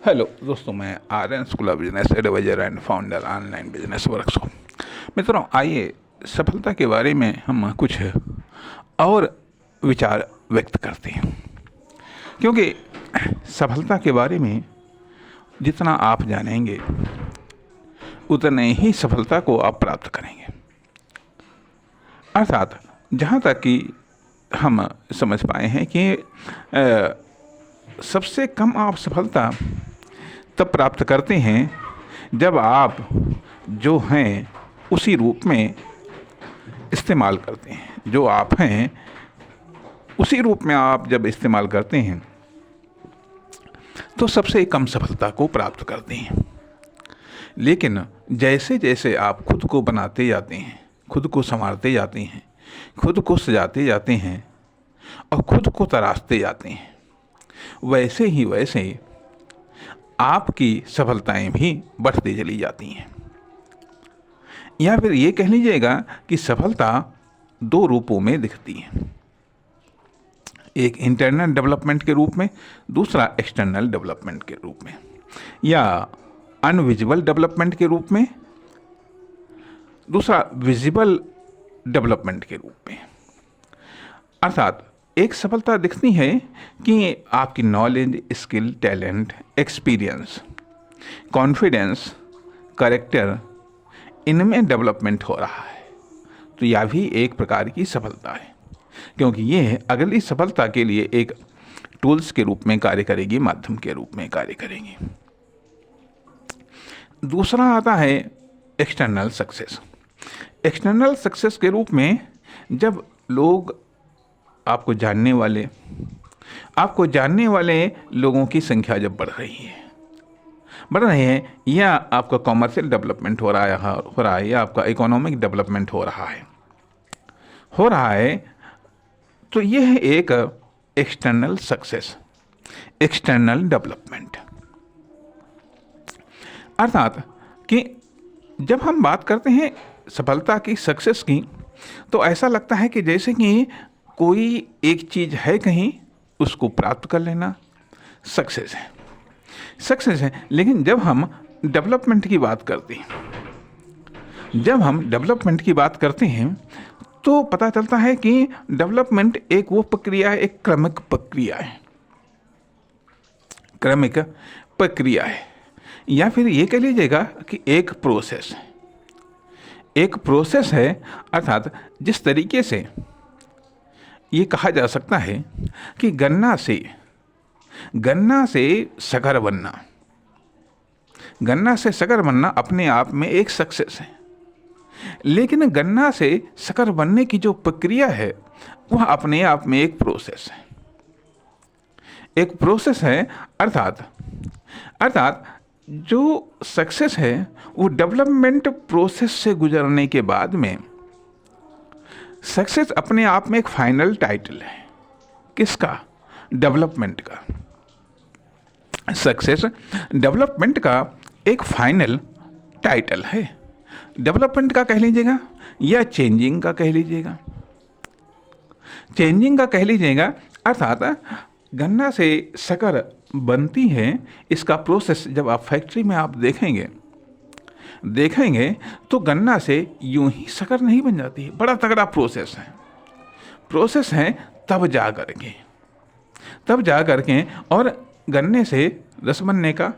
Hello दोस्तों, मैं Aryan school of business advisor and founder online business workshop. मित्रों, आइए सफलता के बारे में हम कुछ और विचार व्यक्त करते हैं, क्योंकि सफलता के बारे में जितना आप जानेंगे उतने ही सफलता को आप प्राप्त करेंगे। अर्थात जहाँ तक कि हम समझ पाए हैं कि सबसे कम आप सफलता तब प्राप्त करते हैं जब आप जो हैं उसी रूप में इस्तेमाल करते हैं। जो आप हैं उसी रूप में आप जब इस्तेमाल करते हैं तो सबसे कम सफलता को प्राप्त करते हैं। लेकिन जैसे जैसे आप खुद को बनाते जाते हैं, खुद को संवारते जाते हैं, खुद को सजाते जाते हैं और खुद को तराशते जाते हैं, वैसे ही वैसे आपकी सफलताएं भी बढ़ती चली जाती हैं। या फिर ये कह लीजिएगा कि सफलता दो रूपों में दिखती है, एक इंटरनल डेवलपमेंट के रूप में, दूसरा एक्सटर्नल डेवलपमेंट के रूप में, या अनविजिबल डेवलपमेंट के रूप में, दूसरा विजिबल डेवलपमेंट के रूप में। अर्थात एक सफलता दिखती है कि आपकी knowledge, skill, talent, experience, confidence, character, इनमें डेवलपमेंट हो रहा है, तो यह भी एक प्रकार की सफलता है, क्योंकि ये अगली सफलता के लिए एक टूल्स के रूप में कार्य करेगी, माध्यम के रूप में कार्य करेगी। दूसरा आता है एक्सटर्नल सक्सेस। एक्सटर्नल सक्सेस के रूप में जब लोग आपको जानने वाले लोगों की संख्या जब बढ़ रही है, या आपका कॉमर्शियल डेवलपमेंट हो रहा है या आपका इकोनॉमिक डेवलपमेंट हो रहा है, तो यह एक एक्सटर्नल सक्सेस, एक्सटर्नल डेवलपमेंट। अर्थात कि जब हम बात करते हैं सफलता की, सक्सेस की, तो ऐसा लगता है कि जैसे कि कोई एक चीज़ है कहीं, उसको प्राप्त कर लेना सक्सेस है। लेकिन जब हम डेवलपमेंट की बात करते हैं तो पता चलता है कि डेवलपमेंट एक वो प्रक्रिया है, एक क्रमिक प्रक्रिया है, या फिर ये कह लीजिएगा कि एक प्रोसेस है। अर्थात जिस तरीके से ये कहा जा सकता है कि गन्ना से शक्कर बनना अपने आप में एक सक्सेस है, लेकिन गन्ना से शक्कर बनने की जो प्रक्रिया है वह अपने आप में एक प्रोसेस है। अर्थात जो सक्सेस है वो डेवलपमेंट प्रोसेस से गुजरने के बाद में सक्सेस अपने आप में एक फाइनल टाइटल है। किसका? डेवलपमेंट का। सक्सेस डेवलपमेंट का एक फाइनल टाइटल है। डेवलपमेंट का कह लीजिएगा या चेंजिंग का कह लीजिएगा। अर्थात गन्ना से शक्कर बनती है, इसका प्रोसेस जब आप फैक्ट्री में आप देखेंगे तो गन्ना से यूं ही शक्कर नहीं बन जाती है, बड़ा तगड़ा प्रोसेस है तब जा करके और गन्ने से रस बनने का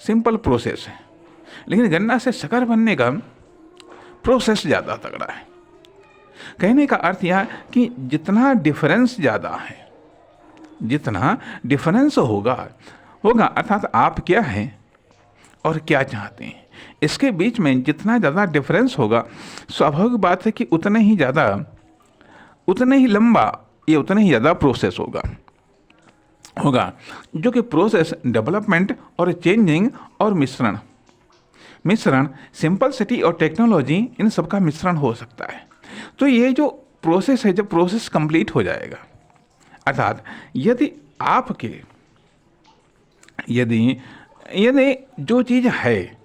सिंपल प्रोसेस है, लेकिन गन्ना से शक्कर बनने का प्रोसेस ज़्यादा तगड़ा है। कहने का अर्थ यह कि जितना डिफरेंस होगा, अर्थात आप क्या हैं और क्या चाहते हैं, इसके बीच में जितना ज़्यादा डिफरेंस होगा, स्वाभाविक बात है कि उतना ही लंबा ये उतना ही ज़्यादा प्रोसेस होगा, जो कि प्रोसेस डेवलपमेंट और चेंजिंग और मिश्रण सिंपलिसिटी और टेक्नोलॉजी, इन सब का मिश्रण हो सकता है। तो ये जो प्रोसेस है, जब प्रोसेस कंप्लीट हो जाएगा, अर्थात यदि जो चीज़ है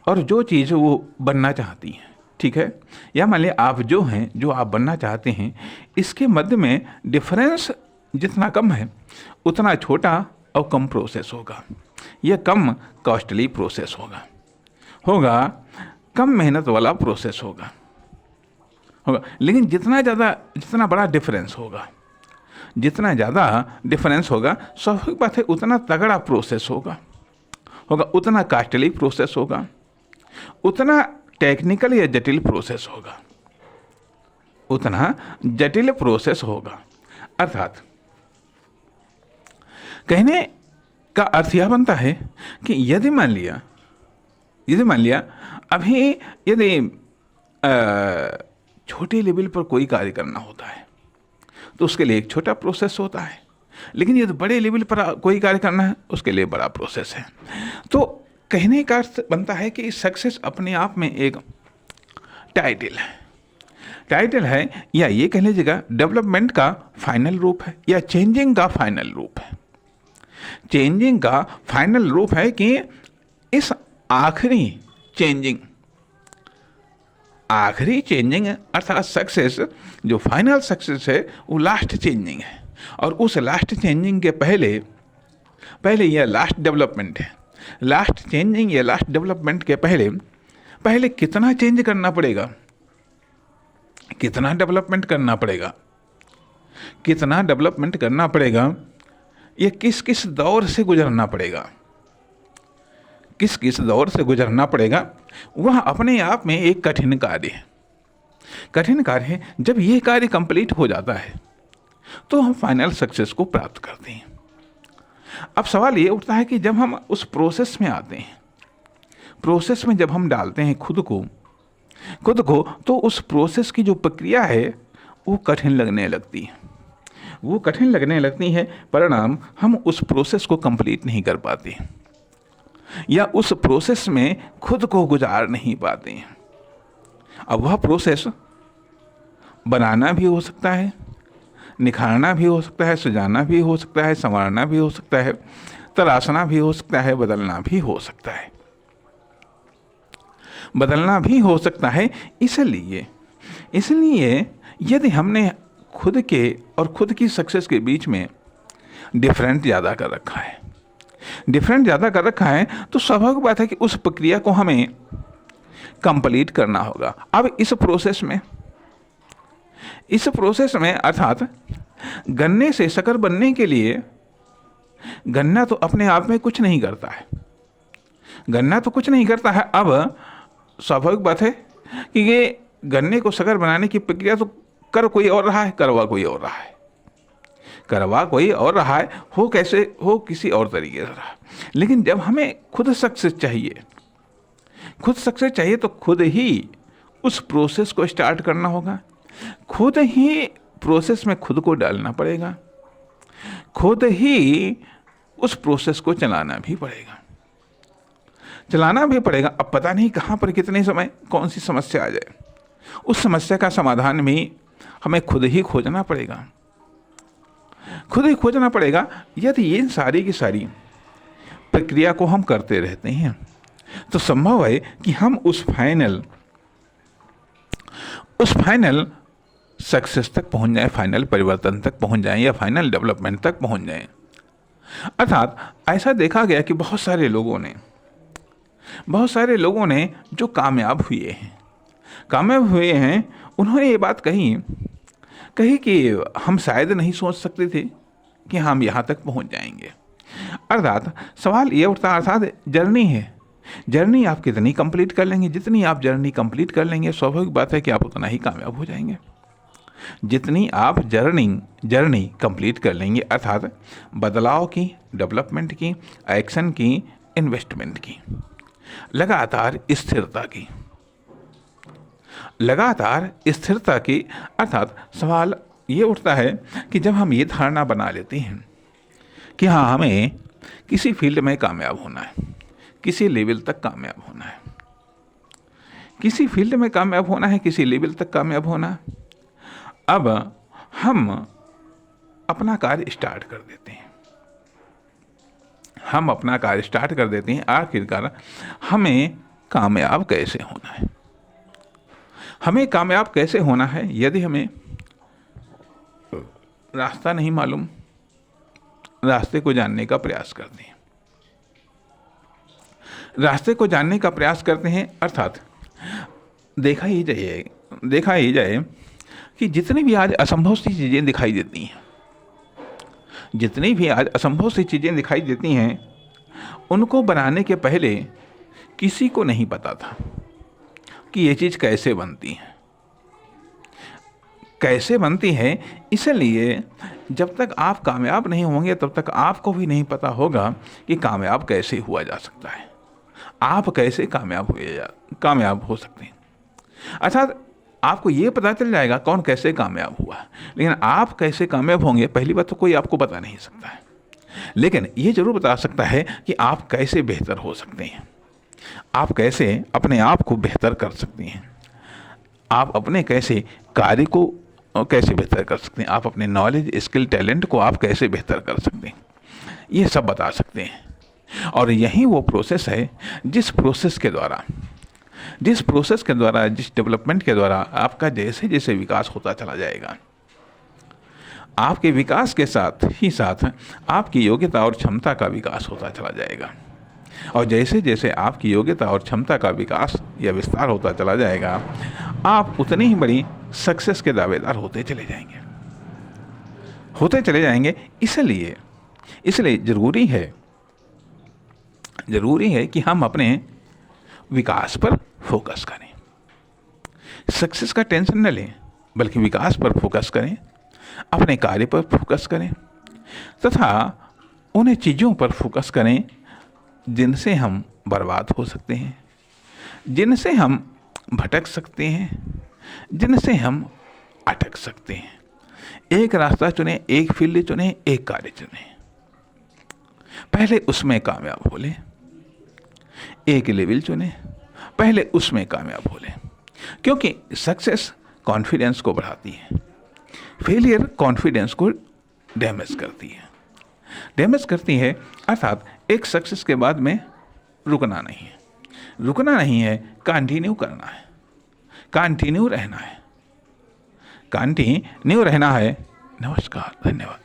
और जो चीज़ वो बनना चाहती है, ठीक है, या मान लिया आप जो आप बनना चाहते हैं, इसके मध्य में डिफरेंस जितना कम है उतना छोटा और कम प्रोसेस होगा। यह कम कॉस्टली प्रोसेस होगा कम मेहनत वाला प्रोसेस होगा। लेकिन जितना बड़ा डिफरेंस होगा, स्वाभाविक बात है उतना तगड़ा प्रोसेस होगा, उतना कॉस्टली प्रोसेस होगा, उतना टेक्निकल या जटिल प्रोसेस होगा। अर्थात कहने का अर्थ यह बनता है कि यदि मान लिया अभी यदि छोटे लेवल पर कोई कार्य करना होता है तो उसके लिए एक छोटा प्रोसेस होता है, लेकिन यदि बड़े लेवल पर कोई कार्य करना है उसके लिए बड़ा प्रोसेस है। तो कहने का अर्थ बनता है कि सक्सेस अपने आप में एक टाइटल है या ये कह लीजिएगा डेवलपमेंट का फाइनल रूप है या चेंजिंग का फाइनल रूप है कि इस आखिरी चेंजिंग अर्थात सक्सेस, जो फाइनल सक्सेस है वो लास्ट चेंजिंग है, और उस लास्ट चेंजिंग के पहले यह लास्ट डेवलपमेंट है। लास्ट चेंजिंग या लास्ट डेवलपमेंट के पहले कितना चेंज करना पड़ेगा, कितना डेवलपमेंट करना पड़ेगा, ये किस दौर से गुजरना पड़ेगा, वह अपने आप में एक कठिन कार्य है। जब यह कार्य कंप्लीट हो जाता है तो हम फाइनल सक्सेस को प्राप्त करते हैं। अब सवाल ये उठता है कि जब हम उस प्रोसेस में आते हैं, प्रोसेस में जब हम डालते हैं खुद को, तो उस प्रोसेस की जो प्रक्रिया है वो कठिन लगने लगती है। परिणाम हम उस प्रोसेस को कंप्लीट नहीं कर पाते या उस प्रोसेस में खुद को गुजार नहीं पाते हैं। अब वह प्रोसेस बनाना भी हो सकता है, निखारना भी हो सकता है, सजाना भी हो सकता है, संवारना भी हो सकता है, तराशना भी हो सकता है, बदलना भी हो सकता है। इसलिए यदि हमने खुद के और खुद की सक्सेस के बीच में डिफरेंट ज़्यादा कर रखा है तो स्वाभाविक बात है कि उस प्रक्रिया को हमें कंप्लीट करना होगा। अब इस प्रोसेस में अर्थात गन्ने से शक्कर बनने के लिए गन्ना तो अपने आप में कुछ नहीं करता है। अब स्वाभाविक बात है कि ये गन्ने को शक्कर बनाने की प्रक्रिया तो करवा कोई और रहा है, हो किसी और तरीके से रहा। लेकिन जब हमें खुद सक्सेस चाहिए तो खुद ही उस प्रोसेस को स्टार्ट करना होगा, खुद ही प्रोसेस में खुद को डालना पड़ेगा, खुद ही उस प्रोसेस को चलाना भी पड़ेगा। अब पता नहीं कहाँ पर कितने समय कौन सी समस्या आ जाए, उस समस्या का समाधान भी हमें खुद ही खोजना पड़ेगा। यदि ये सारी की सारी प्रक्रिया को हम करते रहते हैं तो संभव है कि हम उस फाइनल सक्सेस तक पहुंच जाएं, फाइनल परिवर्तन तक पहुंच जाएं या फाइनल डेवलपमेंट तक पहुंच जाएं। अर्थात ऐसा देखा गया कि बहुत सारे लोगों ने जो कामयाब हुए हैं उन्होंने ये बात कही कि हम शायद नहीं सोच सकते थे कि हम यहाँ तक पहुँच जाएंगे। अर्थात सवाल ये उठता, अर्थात जर्नी आप कितनी कंप्लीट कर लेंगे, जितनी आप जर्नी कंप्लीट कर लेंगे स्वाभाविक बात है कि आप उतना ही कामयाब हो जाएंगे। जितनी आप जर्नी कंप्लीट कर लेंगे, अर्थात बदलाव की, डेवलपमेंट की, एक्शन की, इन्वेस्टमेंट की, लगातार स्थिरता की। अर्थात सवाल ये उठता है कि जब हम ये धारणा बना लेते हैं कि हाँ हमें किसी फील्ड में कामयाब होना है, किसी लेवल तक कामयाब होना है, किसी फील्ड में कामयाब होना है, किसी लेवल तक कामयाब होना है, अब हम अपना कार्य स्टार्ट कर देते हैं। आखिरकार हमें कामयाब कैसे होना है, यदि हमें रास्ता नहीं मालूम, रास्ते को जानने का प्रयास करते हैं। रास्ते को जानने का प्रयास करते हैं, अर्थात देखा ही जाए कि जितनी भी आज असंभव सी चीज़ें दिखाई देती हैं, जितनी भी आज असंभव सी चीज़ें दिखाई देती हैं, उनको बनाने के पहले किसी को नहीं पता था कि ये चीज़ कैसे बनती है, इसलिए जब तक आप कामयाब नहीं होंगे तब तक आपको भी नहीं पता होगा कि कामयाब कैसे हुआ जा सकता है, आप कैसे कामयाब हो सकते हैं। अर्थात आपको ये पता चल जाएगा कौन कैसे कामयाब हुआ, लेकिन आप कैसे कामयाब होंगे पहली बात तो कोई आपको बता नहीं सकता है, लेकिन ये जरूर बता सकता है कि आप कैसे बेहतर हो सकते हैं, आप कैसे अपने आप को बेहतर कर सकते हैं, आप अपने कैसे कार्य को कैसे बेहतर कर सकते हैं, आप अपने नॉलेज, स्किल, टैलेंट को आप कैसे बेहतर कर सकते हैं, ये सब बता सकते हैं। और यही वो प्रोसेस है जिस प्रोसेस के द्वारा, जिस डेवलपमेंट के द्वारा आपका जैसे जैसे विकास होता चला जाएगा, आपके विकास के साथ ही साथ आपकी योग्यता और क्षमता का विकास होता चला जाएगा। और जैसे जैसे आपकी योग्यता और क्षमता का विकास या विस्तार होता चला जाएगा, आप उतनी ही बड़ी सक्सेस के दावेदार होते चले जाएंगे। इसलिए ज़रूरी है कि हम अपने विकास पर फोकस करें, सक्सेस का टेंशन न लें, बल्कि विकास पर फोकस करें, अपने कार्य पर फोकस करें तथा उन चीज़ों पर फोकस करें जिनसे हम बर्बाद हो सकते हैं, जिनसे हम भटक सकते हैं, जिनसे हम अटक सकते हैं। एक रास्ता चुनें, एक फील्ड चुनें, एक कार्य चुनें, पहले उसमें कामयाब हो लें। एक लेवल चुनें, पहले उसमें कामयाब हो लें, क्योंकि सक्सेस कॉन्फिडेंस को बढ़ाती है, फेलियर कॉन्फिडेंस को डैमेज करती है। अर्थात एक सक्सेस के बाद में रुकना नहीं है, कंटिन्यू करना है, कंटिन्यू रहना है। नमस्कार, धन्यवाद।